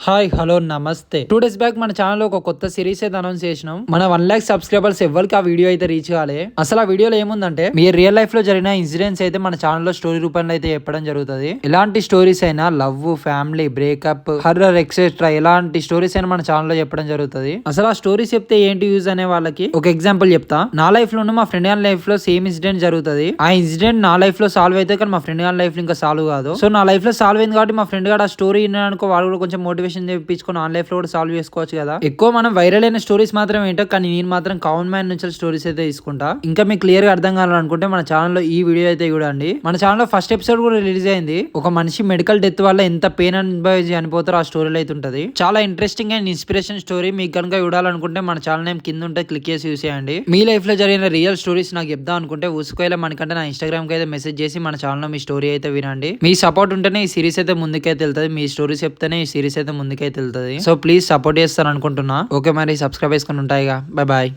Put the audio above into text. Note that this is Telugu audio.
హాయ్ హలో నమస్తే 2 days బ్యాక్ మన ఛానల్ లో ఒక కొత్త సిరీస్ అయితే అనౌన్స్ చేసినాం. మన 1 lakh సబ్స్క్రైబర్స్ ఎవరికి ఆ వీడియో అయితే రీచ్ కాలే. అసలు ఆ వీడియోలో ఏముందంటే మీ రియల్ లైఫ్ లో జరిగిన ఇన్సిడెంట్స్ అయితే మన ఛానల్ లో స్టోరీ రూపంలో అయితే చెప్పడం జరుగుతుంది. ఎలాంటి స్టోరీస్ అయినా love, family, breakup, horror etcetera ఎలాంటి స్టోరీస్ అయినా మన ఛానల్ లో చెప్పడం జరుగుతుంది. అసలు ఆ స్టోరీస్ చెప్తే ఏంటి యూజ్ అనే వాళ్ళకి ఒక ఎగ్జాంపుల్ చెప్తా. నా లైఫ్ లోను మా ఫ్రెండ్ గారి లైఫ్ లో సేమ్ ఇన్సిడెంట్ జరుగుతుంది. ఆ ఇన్సిడెంట్ నా లైఫ్ లో సాల్వ్ అయితే కానీ మా ఫ్రెండ్ గారి లైఫ్ లో ఇంకా సాల్వ్ కాదు. సో నా లైఫ్ లో సాల్వ్ అయింది కాబట్టి మా ఫ్రెండ్ గారు ఆ స్టోరీ వినడానికి వాడు కూడా కొంచెం మోటివేషన్ తెప్పించుకొని ఆన్ లైఫ్ లో కూడా సాల్వ్ చేసుకోవచ్చు కదా. ఎక్కువ మనం వైరల్ అయిన స్టోరీస్ మాత్రం ఏంటో, కానీ నేను మాత్రం కామన్ మ్యాన్ నుంచి స్టోరీస్ అయితే తీసుకుంటా. ఇంకా మీకు క్లియర్ గా అర్థం కావాలనుకుంటే మన ఛానల్ లో ఈ వీడియో అయితే చూడండి. మన ఛానల్ లో ఫస్ట్ ఎపిసోడ్ కూడా రిలీజ్ అయింది. ఒక మనిషి మెడికల్ డెత్ వల్ల ఎంత పెయిన్ అనుభవించి చనిపోతారో ఆ స్టోరీలో అయితే ఉంటది. చాలా ఇంట్రెస్టింగ్ అండ్ ఇన్స్పిరేషన్ స్టోరీ. మీకు కనుక చూడాలనుకుంటే మన ఛానల్ నేమ్ కింద ఉంటే క్లిక్ చేసి చూసేయండి. మీ లైఫ్ లో జరిగిన రియల్ స్టోరీస్ నాకు చెప్దాం అనుకుంటే ఉసుకోయిలా మనకంటే నా ఇన్స్టాగ్రామ్ కి అయితే మెసేజ్ చేసి మన ఛానల్ లో మీ స్టోరీ అయితే వినండి. మీ సపోర్ట్ ఉంటేనే ఈ సిరీస్ అయితే ముందుకైతే వెళ్తుంది. మీ స్టోరీస్ చెప్తేనే ఈ సిరీస్ అయితే ముందుకైతే వెళ్తుంది. సో ప్లీజ్ సపోర్ట్ చేస్తాను అనుకుంటున్నా. ఓకే, మరి సబ్స్క్రైబ్ చేసుకుని ఉంటాయిగా. Bye bye.